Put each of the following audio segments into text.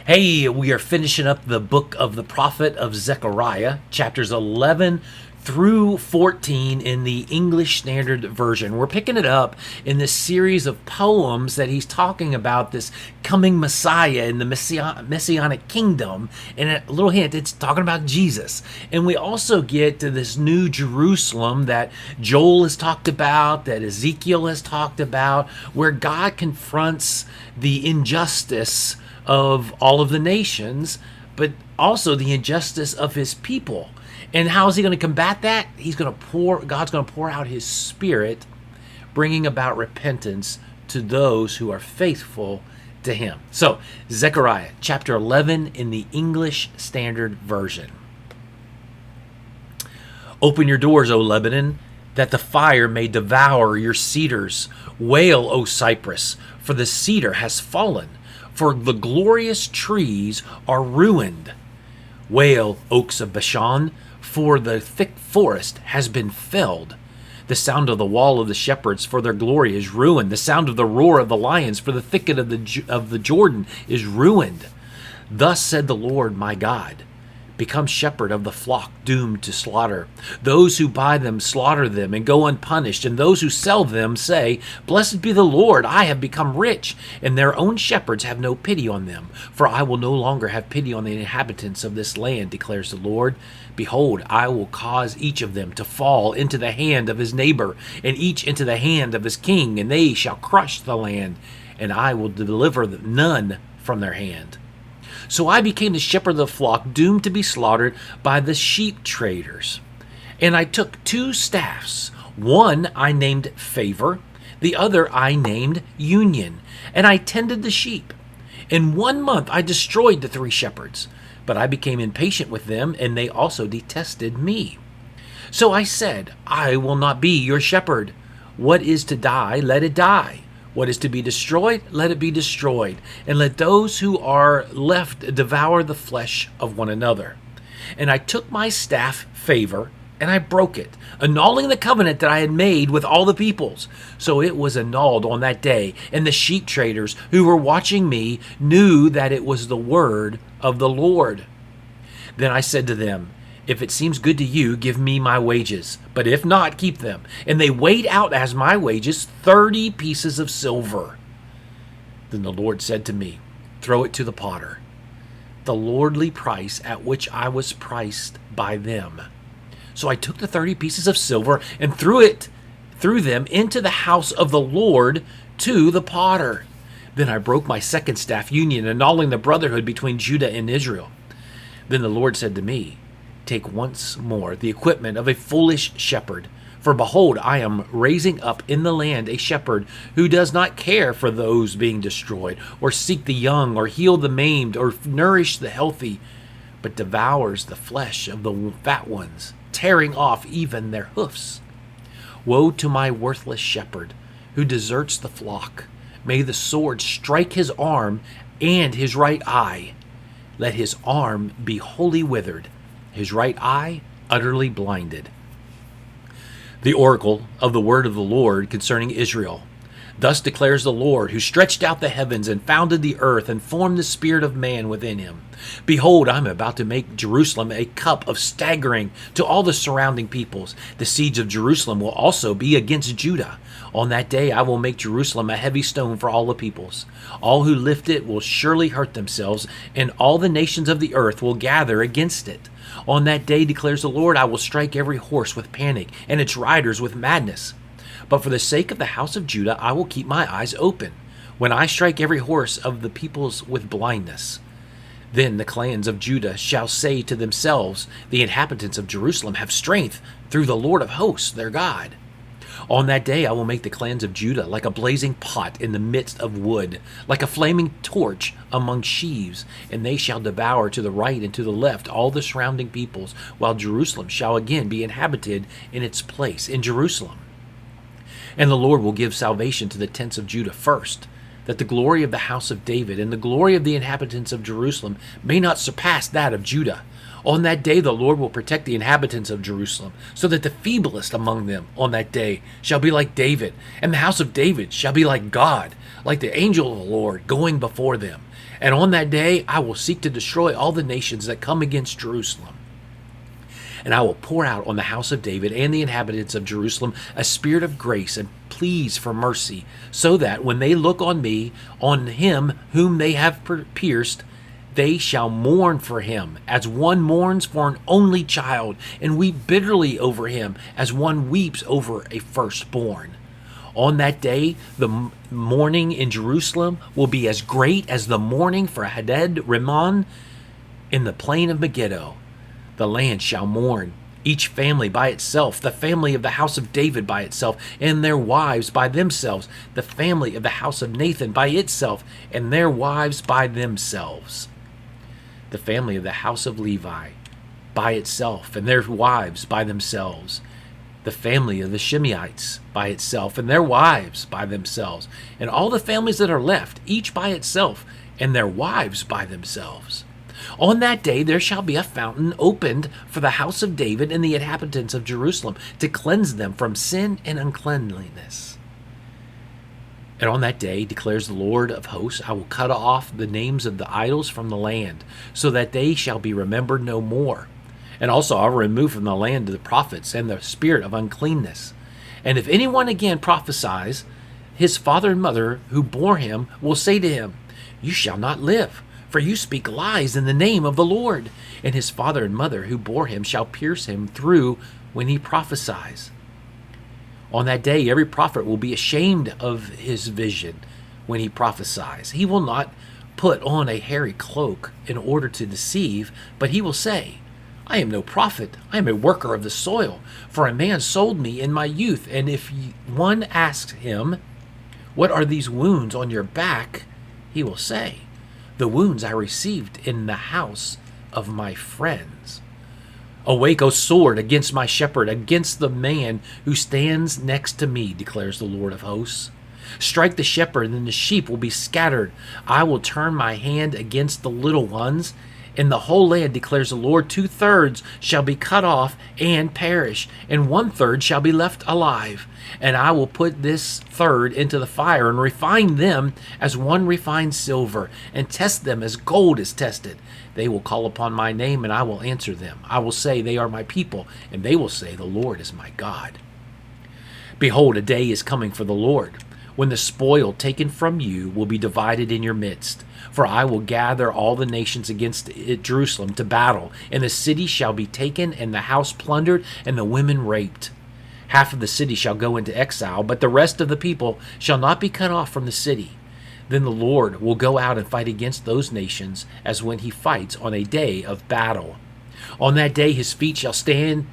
Hey, we are finishing up the book of the prophet of Zechariah, chapters 11 through 14 in the English Standard Version. We're picking it up in this series of poems that he's talking about this coming Messiah in the Messianic kingdom. And a little hint, it's talking about Jesus. And we also get to this new Jerusalem that Joel has talked about, that Ezekiel has talked about, where God confronts the injustice of all of the nations, but also the injustice of his people. And how is he going to combat that? God's going to pour out his Spirit, bringing about repentance to those who are faithful to him. So, Zechariah chapter 11 in the English Standard Version. Open your doors, O Lebanon, that the fire may devour your cedars. Wail, O Cypress, for the cedar has fallen, for the glorious trees are ruined. Wail, oaks of Bashan, for the thick forest has been felled. The sound of the wall of the shepherds, for their glory is ruined. The sound of the roar of the lions, for the thicket of the Jordan is ruined. Thus said the Lord my God, become shepherd of the flock doomed to slaughter. Those who buy them slaughter them and go unpunished, and those who sell them say, Blessed be the Lord, I have become rich, and their own shepherds have no pity on them. For I will no longer have pity on the inhabitants of this land, declares the Lord. Behold, I will cause each of them to fall into the hand of his neighbor, and each into the hand of his king, and they shall crush the land, and I will deliver none from their hand. So I became the shepherd of the flock, doomed to be slaughtered by the sheep traders. And I took two staffs. One I named Favor, the other I named Union, and I tended the sheep. In 1 month I destroyed the 3 shepherds, but I became impatient with them, and they also detested me. So I said, I will not be your shepherd. What is to die, let it die. What is to be destroyed, let it be destroyed, and let those who are left devour the flesh of one another. And I took my staff, Favor, and I broke it, annulling the covenant that I had made with all the peoples. So it was annulled on that day, and the sheep traders who were watching me knew that it was the word of the Lord. Then I said to them, If it seems good to you, give me my wages, but if not, keep them. And they weighed out as my wages 30 pieces of silver. Then the Lord said to me, Throw it to the potter, the lordly price at which I was priced by them. So I took the 30 pieces of silver and threw them into the house of the Lord to the potter. Then I broke my second staff, Union, annulling the brotherhood between Judah and Israel. Then the Lord said to me, Take once more the equipment of a foolish shepherd. For behold, I am raising up in the land a shepherd who does not care for those being destroyed, or seek the young, or heal the maimed, or nourish the healthy, but devours the flesh of the fat ones, tearing off even their hoofs. Woe to my worthless shepherd who deserts the flock. May the sword strike his arm and his right eye. Let his arm be wholly withered, his right eye utterly blinded. The oracle of the word of the Lord concerning Israel. Thus declares the Lord, who stretched out the heavens and founded the earth and formed the spirit of man within him. Behold, I am about to make Jerusalem a cup of staggering to all the surrounding peoples. The siege of Jerusalem will also be against Judah. On that day I will make Jerusalem a heavy stone for all the peoples. All who lift it will surely hurt themselves, and all the nations of the earth will gather against it. On that day, declares the Lord, I will strike every horse with panic, and its riders with madness. But for the sake of the house of Judah, I will keep my eyes open, when I strike every horse of the peoples with blindness. Then the clans of Judah shall say to themselves, The inhabitants of Jerusalem have strength through the Lord of hosts, their God. On that day I will make the clans of Judah like a blazing pot in the midst of wood, like a flaming torch among sheaves, and they shall devour to the right and to the left all the surrounding peoples, while Jerusalem shall again be inhabited in its place in Jerusalem. And the Lord will give salvation to the tents of Judah first, that the glory of the house of David and the glory of the inhabitants of Jerusalem may not surpass that of Judah. On that day the Lord will protect the inhabitants of Jerusalem, so that the feeblest among them on that day shall be like David, and the house of David shall be like God, like the angel of the Lord going before them. And on that day I will seek to destroy all the nations that come against Jerusalem. And I will pour out on the house of David and the inhabitants of Jerusalem a spirit of grace and pleas for mercy, so that when they look on me, on him whom they have pierced, they shall mourn for him as one mourns for an only child, and weep bitterly over him as one weeps over a firstborn. On that day, the mourning in Jerusalem will be as great as the mourning for Hadad Rimmon in the plain of Megiddo. The land shall mourn, each family by itself, the family of the house of David by itself, and their wives by themselves, the family of the house of Nathan by itself, and their wives by themselves, the family of the house of Levi by itself, and their wives by themselves, the family of the Shimeites by itself, and their wives by themselves, and all the families that are left, each by itself, and their wives by themselves. On that day there shall be a fountain opened for the house of David and the inhabitants of Jerusalem, to cleanse them from sin and uncleanliness. And on that day, declares the Lord of hosts, I will cut off the names of the idols from the land, so that they shall be remembered no more. And also I will remove from the land the prophets and the spirit of uncleanness. And if anyone again prophesies, his father and mother who bore him will say to him, You shall not live, for you speak lies in the name of the Lord. And his father and mother who bore him shall pierce him through when he prophesies. On that day every prophet will be ashamed of his vision when he prophesies. He will not put on a hairy cloak in order to deceive, but he will say, I am no prophet, I am a worker of the soil, for a man sold me in my youth. And if one asks him, What are these wounds on your back? He will say, The wounds I received in the house of my friends. Awake, O sword, against my shepherd, against the man who stands next to me, declares the Lord of hosts. Strike the shepherd, and the sheep will be scattered. I will turn my hand against the little ones. In the whole land, declares the Lord, 2/3 shall be cut off and perish, and 1/3 shall be left alive. And I will put this third into the fire, and refine them as one refines silver, and test them as gold is tested. They will call upon my name, and I will answer them. I will say, They are my people, and they will say, The Lord is my God. Behold, a day is coming for the Lord, when the spoil taken from you will be divided in your midst. For I will gather all the nations against Jerusalem to battle, and the city shall be taken, and the house plundered, and the women raped. Half of the city shall go into exile, but the rest of the people shall not be cut off from the city. Then the Lord will go out and fight against those nations, as when he fights on a day of battle. On that day his feet shall stand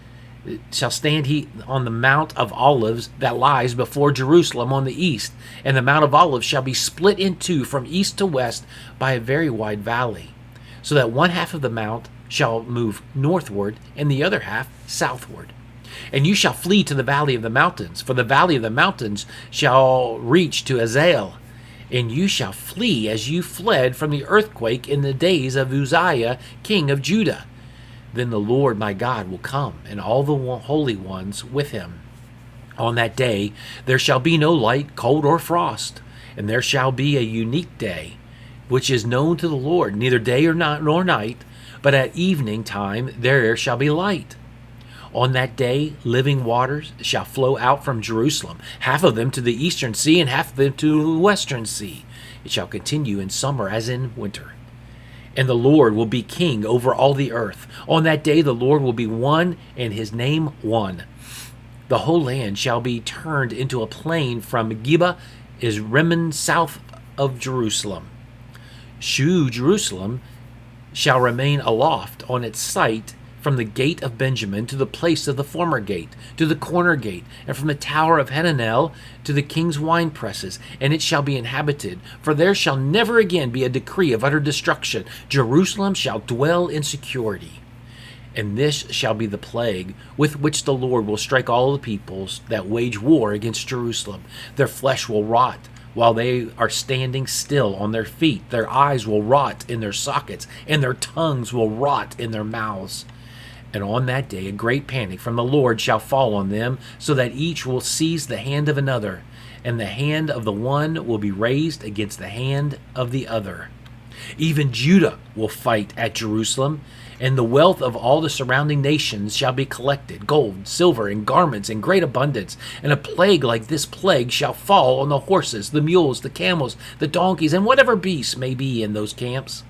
he on the Mount of Olives that lies before Jerusalem on the east, and the Mount of Olives shall be split in two from east to west by a very wide valley, so that one half of the mount shall move northward, and the other half southward. And you shall flee to the valley of the mountains, for the valley of the mountains shall reach to Azel. And you shall flee as you fled from the earthquake in the days of Uzziah, king of Judah. Then the Lord my God will come, and all the holy ones with him. On that day there shall be no light, cold, or frost, and there shall be a unique day, which is known to the Lord, neither day nor night, but at evening time there shall be light. On that day living waters shall flow out from Jerusalem, half of them to the eastern sea, and half of them to the western sea. It shall continue in summer as in winter. And the Lord will be king over all the earth. On that day the Lord will be one, and his name one. The whole land shall be turned into a plain from Geba is Rimmon south of Jerusalem. Jerusalem shall remain aloft on its site from the gate of Benjamin to the place of the former gate, to the corner gate, and from the tower of Hananel to the king's wine presses, and it shall be inhabited. For there shall never again be a decree of utter destruction. Jerusalem shall dwell in security. And this shall be the plague with which the Lord will strike all the peoples that wage war against Jerusalem. Their flesh will rot, while they are standing still on their feet. Their eyes will rot in their sockets, and their tongues will rot in their mouths. And on that day a great panic from the Lord shall fall on them, so that each will seize the hand of another, and the hand of the one will be raised against the hand of the other. Even Judah will fight at Jerusalem, and the wealth of all the surrounding nations shall be collected, gold, silver, and garments in great abundance. And a plague like this plague shall fall on the horses, the mules, the camels, the donkeys, and whatever beasts may be in those camps.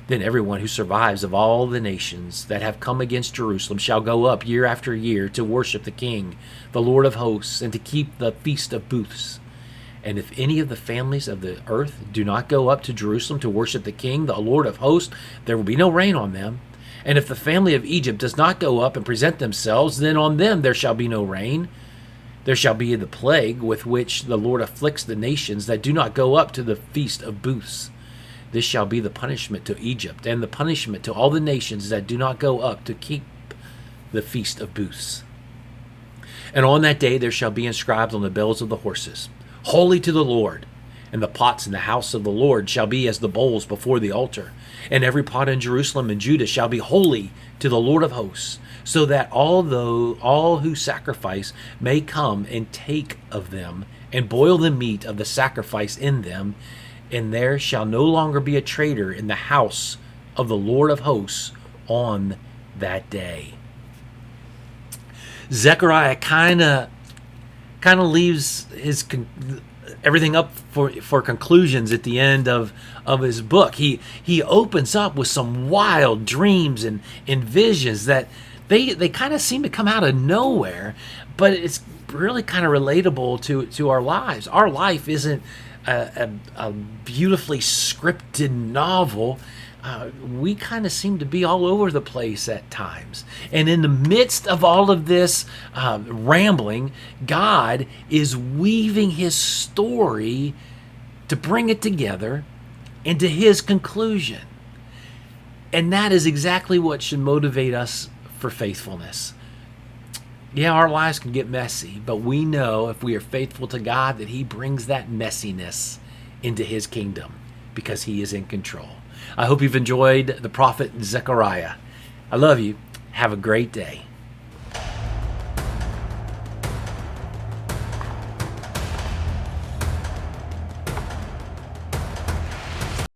Then everyone who survives of all the nations that have come against Jerusalem shall go up year after year to worship the King, the Lord of hosts, and to keep the Feast of Booths. And if any of the families of the earth do not go up to Jerusalem to worship the King, the Lord of hosts, there will be no rain on them. And if the family of Egypt does not go up and present themselves, then on them there shall be no rain. There shall be the plague with which the Lord afflicts the nations that do not go up to the Feast of Booths. This shall be the punishment to Egypt, and the punishment to all the nations that do not go up to keep the Feast of Booths. And on that day there shall be inscribed on the bells of the horses, Holy to the Lord. And the pots in the house of the Lord shall be as the bowls before the altar. And every pot in Jerusalem and Judah shall be holy to the Lord of hosts, so that all who sacrifice may come and take of them, and boil the meat of the sacrifice in them. And there shall no longer be a traitor in the house of the Lord of hosts on that day. Zechariah kind of leaves everything up for conclusions at the end of his book. He opens up with some wild dreams and visions that they kind of seem to come out of nowhere, but it's really kind of relatable to our lives. Our life isn't a beautifully scripted novel. We kind of seem to be all over the place at times. And in the midst of all of this rambling, God is weaving his story to bring it together into his conclusion. And that is exactly what should motivate us for faithfulness. Yeah, our lives can get messy, but we know if we are faithful to God that he brings that messiness into his kingdom because he is in control. I hope you've enjoyed the prophet Zechariah. I love you. Have a great day.